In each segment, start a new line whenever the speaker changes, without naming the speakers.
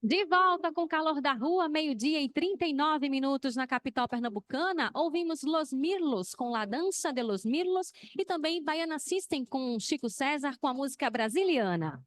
De volta com o calor da rua, 12h39 na capital pernambucana. Ouvimos Los Mirlos com La Dança de Los Mirlos e também Baiana System com Chico César com a música brasiliana.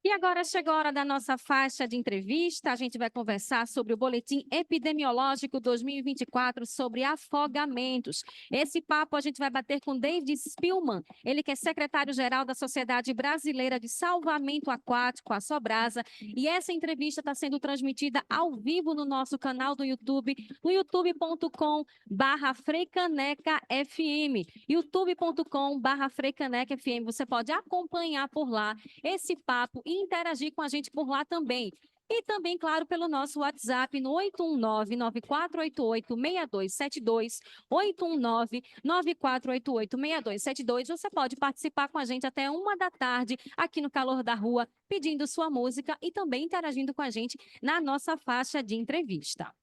E agora chegou a hora da nossa faixa de entrevista. A gente vai conversar sobre o Boletim Epidemiológico 2024 sobre afogamentos. Esse papo a gente vai bater com David Spillman, ele que é secretário-geral da Sociedade Brasileira de Salvamento Aquático, a Sobrasa. E essa entrevista está sendo transmitida ao vivo no nosso canal do YouTube, no youtube.com/FreiCanecaFM. youtube.com/FreiCanecaFM. Você pode acompanhar por lá esse papo e interagir com a gente por lá também. E também, claro, pelo nosso WhatsApp no 819-9488-6272, 819-9488-6272. Você pode participar com a gente até 1 da tarde aqui no Calor da Rua, pedindo sua música e também interagindo com a gente na nossa faixa de entrevista.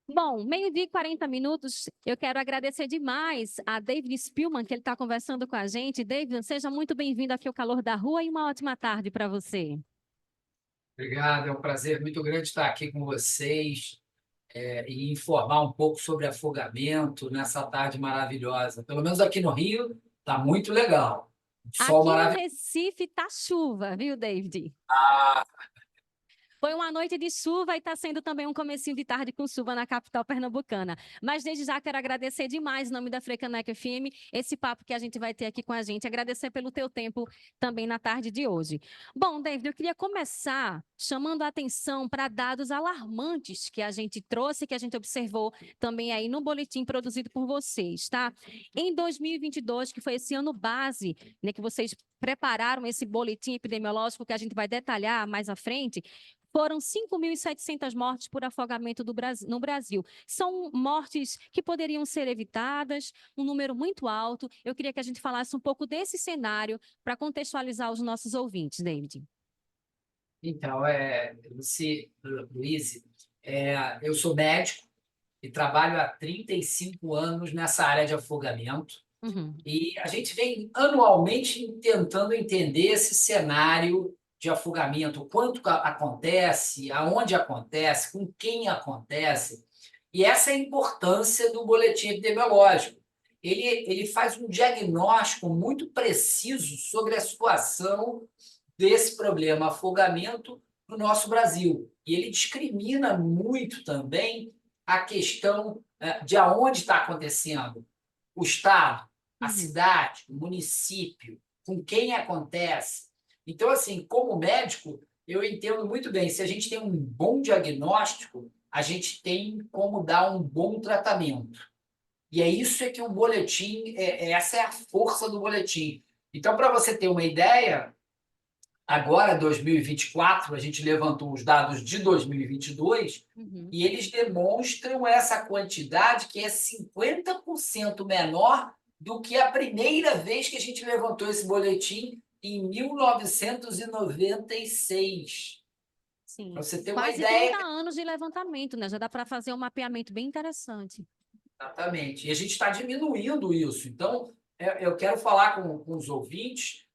Bom, 12h40, eu quero agradecer demais a David Spillman, que ele está conversando com a gente. David, seja muito bem-vindo aqui ao Calor da Rua e uma ótima tarde para você.
Obrigado, é um prazer muito grande estar aqui com vocês e informar um pouco sobre afogamento nessa tarde maravilhosa. Pelo menos aqui no Rio, está muito legal. Sol
Aqui no
maravilhoso.
Recife tá chuva, viu, David? Foi uma noite de chuva e está sendo também um comecinho de tarde com chuva na capital pernambucana. Mas desde já quero agradecer demais, em nome da FreiCaneca FM, esse papo que a gente vai ter aqui com a gente. Agradecer pelo teu tempo também na tarde de hoje. Bom, David, eu queria começar chamando a atenção para dados alarmantes que a gente trouxe, que a gente observou também aí no boletim produzido por vocês, tá? Em 2022, que foi esse ano base, né, que vocês prepararam esse boletim epidemiológico que a gente vai detalhar mais à frente, foram 5.700 mortes por afogamento no Brasil. São mortes que poderiam ser evitadas, um número muito alto. Eu queria que a gente falasse um pouco desse cenário para contextualizar os nossos ouvintes, David.
Então, Luiz, eu sou médico e trabalho há 35 anos nessa área de afogamento.
Uhum.
E a gente vem anualmente tentando entender esse cenário de afogamento, quanto acontece, aonde acontece, com quem acontece. E essa é a importância do boletim epidemiológico. Ele faz um diagnóstico muito preciso sobre a situação desse problema afogamento no nosso Brasil. E ele discrimina muito também a questão de aonde está acontecendo. O estado, a cidade, o município, com quem acontece. Então, assim, como médico, eu entendo muito bem, se a gente tem um bom diagnóstico, a gente tem como dar um bom tratamento. E é isso que o boletim, essa é a força do boletim. Então, para você ter uma ideia, agora, 2024, a gente levantou os dados de 2022 e eles demonstram essa quantidade que é 50% menor do que a primeira vez que a gente levantou esse boletim em 1996.
Sim.
Para você ter uma
Quase
ideia.
30 anos de levantamento, né? Já dá para fazer um mapeamento bem interessante.
Exatamente. E a gente está diminuindo isso. Então, eu quero falar com os ouvintes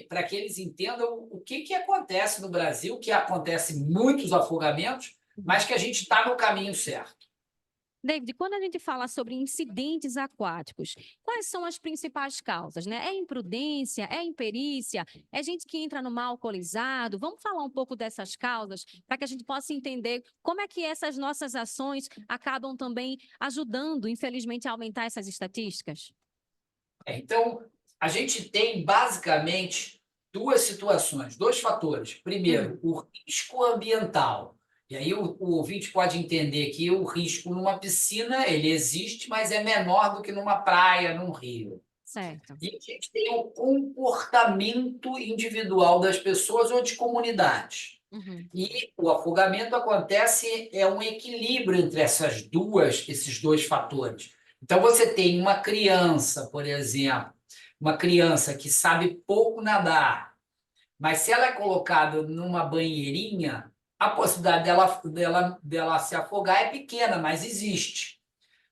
para que eles entendam o que acontece no Brasil, que acontece muitos afogamentos, mas que a gente está no caminho certo.
David, quando a gente fala sobre incidentes aquáticos, quais são as principais causas, né? É imprudência, é imperícia, é gente que entra no mar alcoolizado? Vamos falar um pouco dessas causas para que a gente possa entender como é que essas nossas ações acabam também ajudando, infelizmente, a aumentar essas estatísticas?
Então, a gente tem basicamente duas situações, dois fatores. Primeiro, o risco ambiental. E aí o ouvinte pode entender que o risco numa piscina ele existe, mas é menor do que numa praia, num rio.
Certo.
E a gente tem o comportamento individual das pessoas ou de comunidades.
Uhum.
E o afogamento acontece, é um equilíbrio entre esses dois fatores. Então, você tem uma criança, por exemplo, uma criança que sabe pouco nadar, mas se ela é colocada numa banheirinha, a possibilidade dela se afogar é pequena, mas existe.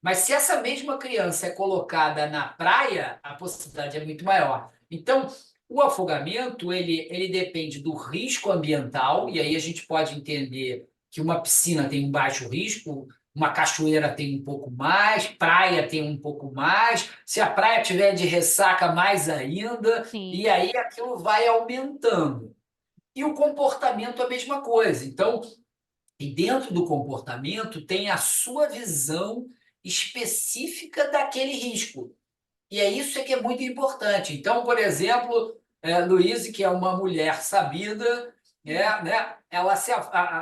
Mas se essa mesma criança é colocada na praia, a possibilidade é muito maior. Então, o afogamento, ele depende do risco ambiental, e aí a gente pode entender que uma piscina tem um baixo risco, uma cachoeira tem um pouco mais, praia tem um pouco mais, se a praia tiver de ressaca, mais ainda, e
Sim.
aí aquilo vai aumentando. E o comportamento é a mesma coisa. Então, e dentro do comportamento tem a sua visão específica daquele risco. E é isso que é muito importante. Então, por exemplo, Luíse, que é uma mulher sabida,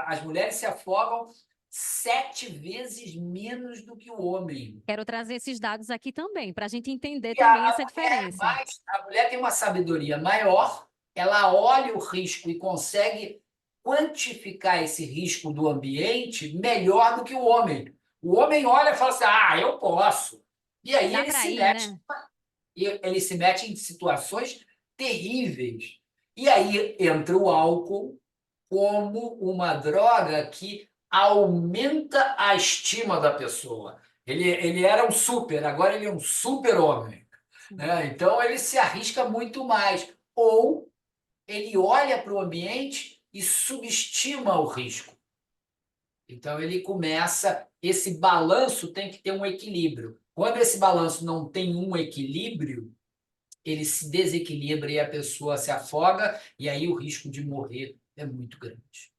as mulheres se afogam 7 vezes menos do que o homem.
Quero trazer esses dados aqui também, para a gente entender
E
também essa diferença.
a mulher tem uma sabedoria maior, ela olha o risco e consegue quantificar esse risco do ambiente melhor do que o homem. O homem olha e fala assim: ah, eu posso. E aí
Dá para ir, né?
ele se mete em situações terríveis. E aí entra o álcool como uma droga que aumenta a estima da pessoa. Ele era um super, agora ele é um super-homem.
Sim.
Né? Então ele se arrisca muito mais. Ou ele olha para o ambiente e subestima o risco. Então ele começa, esse balanço tem que ter um equilíbrio. Quando esse balanço não tem um equilíbrio, ele se desequilibra e a pessoa se afoga, e aí o risco de morrer é muito grande.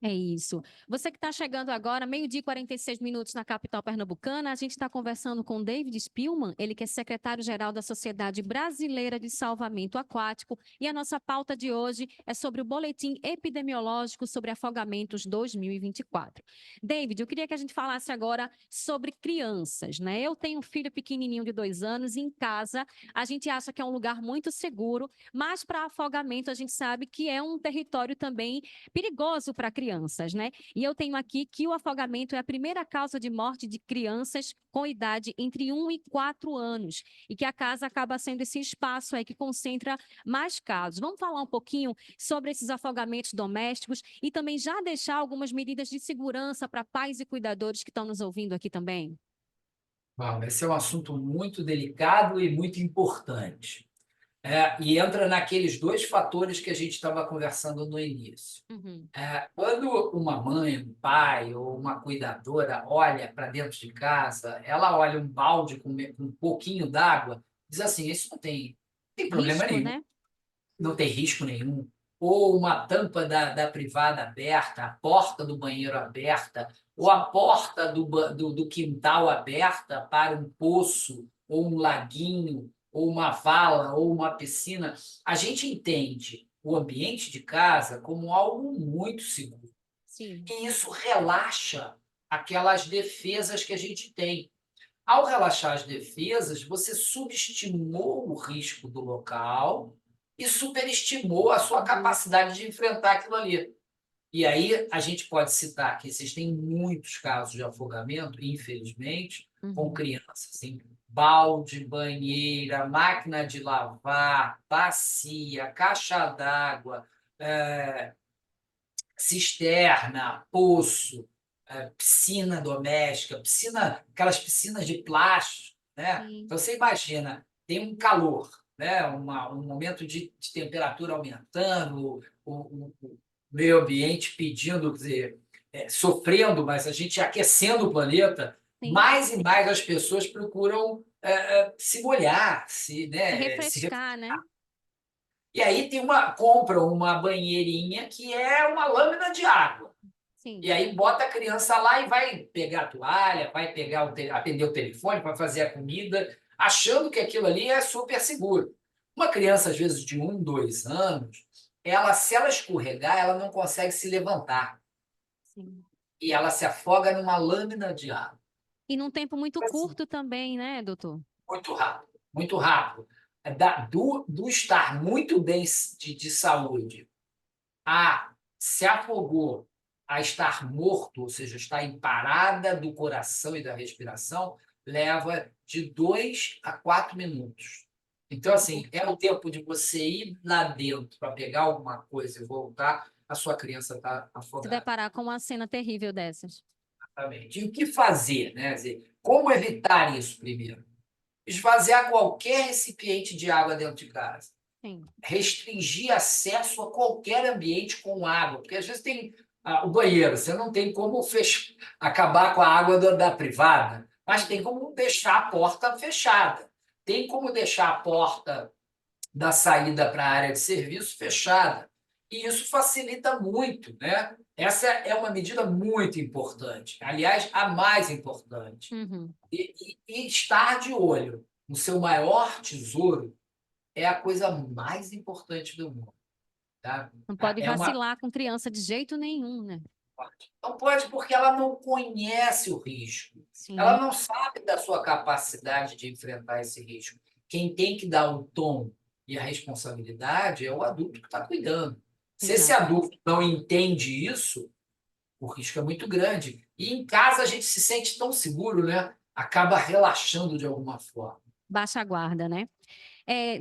É isso. Você que está chegando agora, 12h e 46 minutos na capital pernambucana, a gente está conversando com David Spillman, ele que é secretário-geral da Sociedade Brasileira de Salvamento Aquático, e a nossa pauta de hoje é sobre o Boletim Epidemiológico sobre Afogamentos 2024. David, eu queria que a gente falasse agora sobre crianças, né? Eu tenho um filho pequenininho de 2 anos e em casa a gente acha que é um lugar muito seguro, mas para afogamento a gente sabe que é um território também perigoso para crianças, né? E eu tenho aqui que o afogamento é a primeira causa de morte de crianças com idade entre 1 e 4 anos, e que a casa acaba sendo esse espaço aí que concentra mais casos. Vamos falar um pouquinho sobre esses afogamentos domésticos e também já deixar algumas medidas de segurança para pais e cuidadores que estão nos ouvindo aqui também?
Bom, esse é um assunto muito delicado e muito importante. E entra naqueles dois fatores que a gente estava conversando no início.
Uhum.
Quando uma mãe, um pai ou uma cuidadora olha para dentro de casa, ela olha um balde com um pouquinho d'água, diz assim: isso não tem problema
Risco,
nenhum,
né?
não tem risco nenhum. Ou uma tampa da privada aberta, a porta do banheiro aberta, ou a porta do quintal aberta para um poço, ou um laguinho, ou uma vala, ou uma piscina. A gente entende o ambiente de casa como algo muito seguro.
Sim.
E isso relaxa aquelas defesas que a gente tem. Ao relaxar as defesas, você subestimou o risco do local e superestimou a sua
Uhum.
capacidade de enfrentar aquilo ali. E aí a gente pode citar que existem muitos casos de afogamento, infelizmente, com
Uhum.
crianças em balde, banheira, máquina de lavar, bacia, caixa d'água, eh, cisterna, poço, piscina doméstica, piscina, aquelas piscinas de plástico, né?
Sim.
Então você imagina, tem um calor, né? Um momento de temperatura aumentando, o meio ambiente pedindo, quer dizer, sofrendo, mas a gente aquecendo o planeta,
Sim.
mais e mais as pessoas procuram se molhar,
Se
se
refrescar, né?
e aí compra uma banheirinha que é uma lâmina de água. E
Sim.
aí bota a criança lá e vai pegar a toalha, vai pegar atender o telefone para fazer a comida, achando que aquilo ali é super seguro. Uma criança, às vezes, de 1, 2 anos, se ela escorregar, ela não consegue se levantar.
Sim.
E ela se afoga numa lâmina de água.
E num tempo muito
Assim,
curto também, né, doutor?
muito rápido. muito rápido. Do estar muito bem de saúde a se afogou a estar morto, ou seja, estar em parada do coração e da respiração, leva de 2 a 4 minutos. Então, assim, é o tempo de você ir lá dentro para pegar alguma coisa e voltar, a sua criança está
Se
afogada.
deparar com uma cena terrível dessas.
Exatamente. E o que fazer, né? Quer dizer, como evitar isso primeiro? Esvaziar qualquer recipiente de água dentro de casa.
Sim.
Restringir acesso a qualquer ambiente com água, porque às vezes tem o banheiro, você não tem como acabar com a água da privada, mas tem como deixar a porta fechada, tem como deixar a porta da saída para a área de serviço fechada. E isso facilita muito, né? Essa é uma medida muito importante, aliás, a mais importante.
Uhum.
E estar de olho no seu maior tesouro é a coisa mais importante do mundo. Tá?
Não pode
É uma...
vacilar com criança de jeito nenhum, né?
Não pode, porque ela não conhece o risco. Ela
Sim,
não sabe da sua capacidade de enfrentar esse risco. Quem tem que dar o tom e a responsabilidade é o adulto que está cuidando. Se esse
exato.
adulto não entende isso, o risco é muito grande. E em casa a gente se sente tão seguro, né? Acaba relaxando de alguma forma.
Baixa a guarda, né?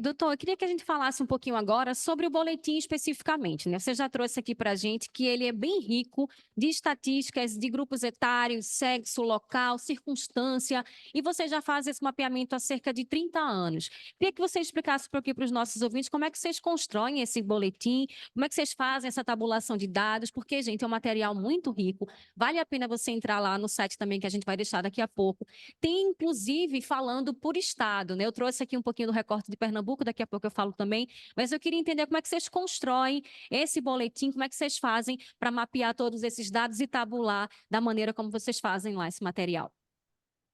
Doutor, eu queria que a gente falasse um pouquinho agora sobre o boletim especificamente, né? Você já trouxe aqui para a gente que ele é bem rico de estatísticas de grupos etários, sexo, local, circunstância, e você já faz esse mapeamento há cerca de 30 anos. Queria que você explicasse para os nossos ouvintes como é que vocês constroem esse boletim, como é que vocês fazem essa tabulação de dados, porque, gente, é um material muito rico, vale a pena você entrar lá no site também, que a gente vai deixar daqui a pouco. Tem, inclusive, falando por estado, né? Eu trouxe aqui um pouquinho do recorte de Pernambuco, daqui a pouco eu falo também, mas eu queria entender como é que vocês constroem esse boletim, como é que vocês fazem para mapear todos esses dados e tabular da maneira como vocês fazem lá esse material.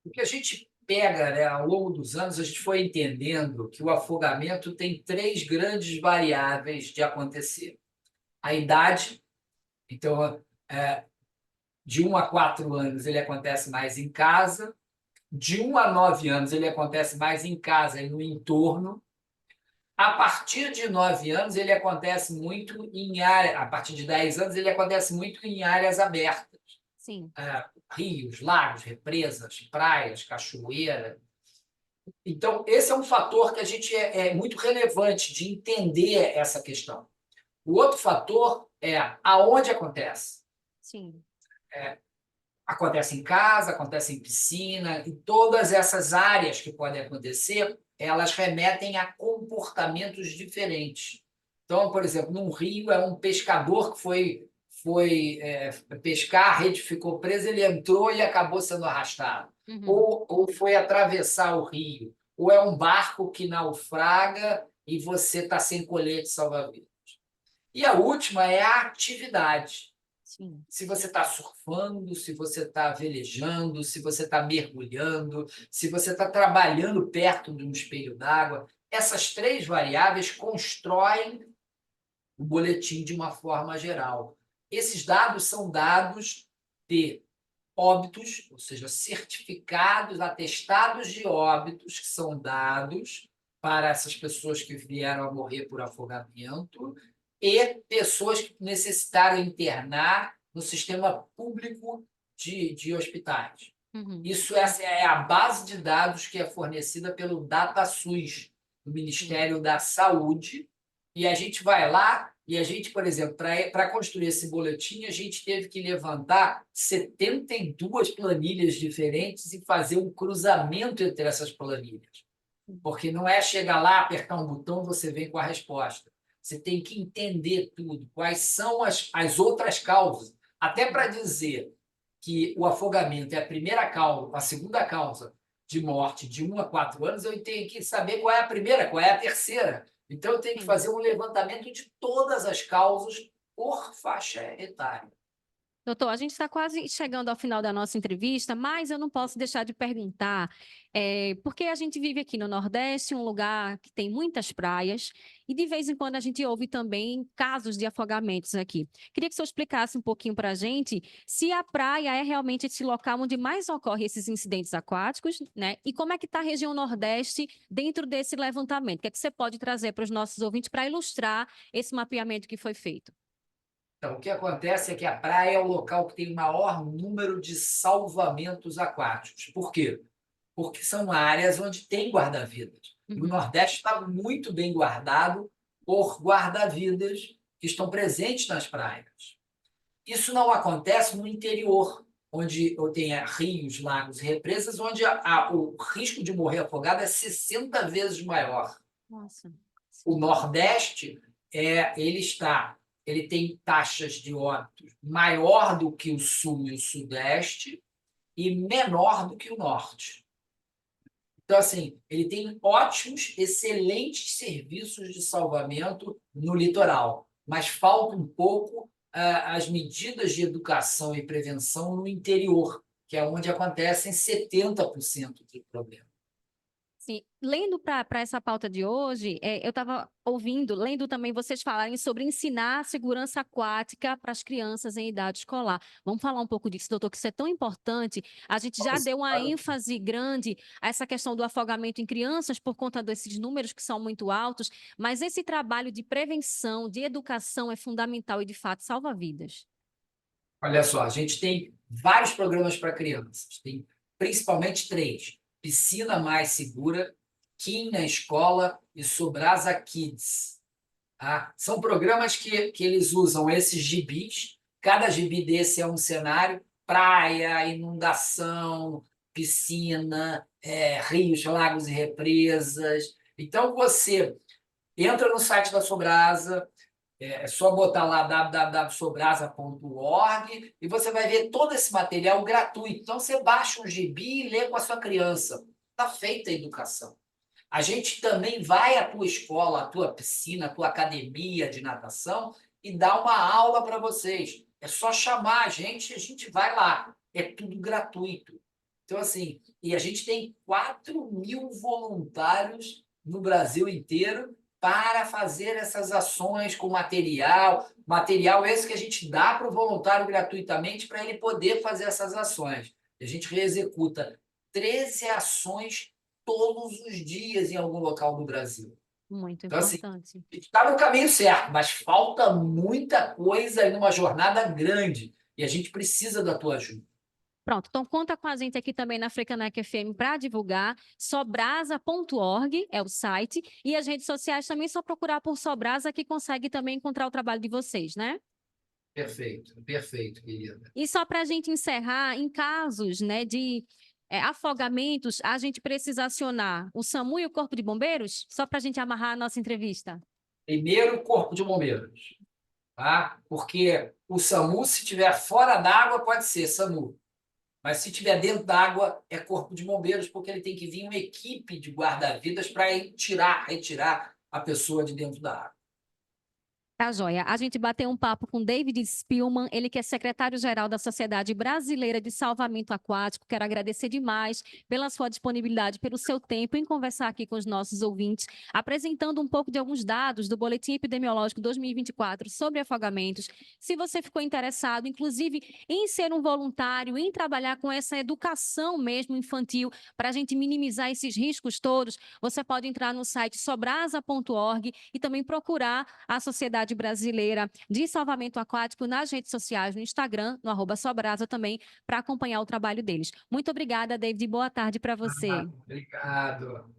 O que a gente pega, né, ao longo dos anos, a gente foi entendendo que o afogamento tem 3 grandes variáveis de acontecer. A idade, então, de 1 a 4 anos ele acontece mais em casa, de 1 a 9 anos ele acontece mais em casa e no entorno. A partir de 9 anos ele acontece muito em área, a partir de 10 anos ele acontece muito em áreas abertas.
Sim.
Rios, lagos, represas, praias, cachoeira. Então, esse é um fator que a gente é muito relevante de entender essa questão. O outro fator é aonde acontece.
Sim.
Acontece em casa, acontece em piscina, e todas essas áreas que podem acontecer, elas remetem a comportamentos diferentes. Então, por exemplo, num rio é um pescador que foi pescar, a rede ficou presa, ele entrou e acabou sendo arrastado.
Uhum.
Ou foi atravessar o rio, ou é um barco que naufraga e você está sem colete salva-vidas. E a última é a atividade.
Sim.
Se você está surfando, se você está velejando, se você está mergulhando, se você está trabalhando perto de um espelho d'água, essas 3 variáveis constroem o boletim de uma forma geral. Esses dados são dados de óbitos, ou seja, certificados, atestados de óbitos, que são dados para essas pessoas que vieram a morrer por afogamento e pessoas que necessitaram internar no sistema público de hospitais.
Uhum.
Isso é a base de dados que é fornecida pelo DataSUS, do
Sim.
Ministério da Saúde, e a gente vai lá e a gente, por exemplo, para construir esse boletim, a gente teve que levantar 72 planilhas diferentes e fazer um cruzamento entre essas planilhas. Porque não é chegar lá, apertar um botão, você vem com a resposta. Você tem que entender tudo, quais são as outras causas, até para dizer que o afogamento é a primeira causa, a segunda causa de morte de 1 a 4 anos, eu tenho que saber qual é a primeira, qual é a terceira. Então, eu tenho que
Sim.
fazer um levantamento de todas as causas por faixa etária.
Doutor, a gente está quase chegando ao final da nossa entrevista, mas eu não posso deixar de perguntar, porque a gente vive aqui no Nordeste, um lugar que tem muitas praias, e de vez em quando a gente ouve também casos de afogamentos aqui. Queria que o senhor explicasse um pouquinho para a gente se a praia é realmente esse local onde mais ocorrem esses incidentes aquáticos, né? E como é que está a região Nordeste dentro desse levantamento? O que é que você pode trazer para os nossos ouvintes para ilustrar esse mapeamento que foi feito?
Então, o que acontece é que a praia é o local que tem o maior número de salvamentos aquáticos. Por quê? Porque são áreas onde tem guarda-vidas. E o
Uhum.
Nordeste está muito bem guardado por guarda-vidas que estão presentes nas praias. Isso não acontece no interior, onde tem rios, lagos e represas, onde o risco de morrer afogado é 60 vezes maior.
Nossa.
O
Sim.
Nordeste, ele tem taxas de óbitos maior do que o Sul e o Sudeste e menor do que o Norte. Então, assim, ele tem ótimos, excelentes serviços de salvamento no litoral, mas falta um pouco as medidas de educação e prevenção no interior, que é onde acontecem 70% do problema.
Sim, lendo para essa pauta de hoje, eu estava ouvindo, lendo também vocês falarem sobre ensinar segurança aquática para as crianças em idade escolar. Vamos falar um pouco disso, doutor, que isso é tão importante. A gente já deu uma ênfase grande a essa questão do afogamento em crianças por conta desses números que são muito altos, mas esse trabalho de prevenção, de educação é fundamental e, de fato, salva vidas.
Olha só, a gente tem vários programas para crianças, tem principalmente três: Piscina Mais Segura, Kim na Escola e Sobrasa Kids. Tá? São programas que eles usam esses gibis, cada gibi desse é um cenário: praia, inundação, piscina, rios, lagos e represas. Então, você entra no site da Sobrasa, é só botar lá www.sobrasa.org e você vai ver todo esse material gratuito. Então, você baixa um gibi e lê com a sua criança. Está feita a educação. A gente também vai à tua escola, à tua piscina, à tua academia de natação e dá uma aula para vocês. É só chamar a gente vai lá. É tudo gratuito. Então, assim, e a gente tem 4.000 voluntários no Brasil inteiro para fazer essas ações com material esse que a gente dá para o voluntário gratuitamente para ele poder fazer essas ações. A gente reexecuta 13 ações todos os dias em algum local do Brasil.
Muito
Então, assim,
importante.
a gente está no caminho certo, mas falta muita coisa aí numa jornada grande e a gente precisa da tua ajuda.
Pronto, então conta com a gente aqui também na Frecanec FM para divulgar. Sobrasa.org é o site e as redes sociais também, só procurar por Sobrasa que consegue também encontrar o trabalho de vocês, né?
Perfeito, perfeito, querida.
E só para a gente encerrar, em casos, né, de afogamentos, a gente precisa acionar o SAMU e o Corpo de Bombeiros? Só para a gente amarrar a nossa entrevista.
Primeiro, o Corpo de Bombeiros, tá? Porque o SAMU, se estiver fora d'água, pode ser SAMU. Mas se estiver dentro d'água, é Corpo de Bombeiros, porque ele tem que vir uma equipe de guarda-vidas para retirar a pessoa de dentro da água.
Tá, joia. A gente bateu um papo com David Spillman, ele que é secretário-geral da Sociedade Brasileira de Salvamento Aquático. Quero agradecer demais pela sua disponibilidade, pelo seu tempo em conversar aqui com os nossos ouvintes, apresentando um pouco de alguns dados do Boletim Epidemiológico 2024 sobre afogamentos. Se você ficou interessado, inclusive, em ser um voluntário, em trabalhar com essa educação mesmo infantil, para a gente minimizar esses riscos todos, você pode entrar no site sobrasa.org e também procurar a Sociedade Brasileira de Salvamento Aquático nas redes sociais, no Instagram, no @Sobrasa também, para acompanhar o trabalho deles. Muito obrigada, David. Boa tarde para você.
Obrigado.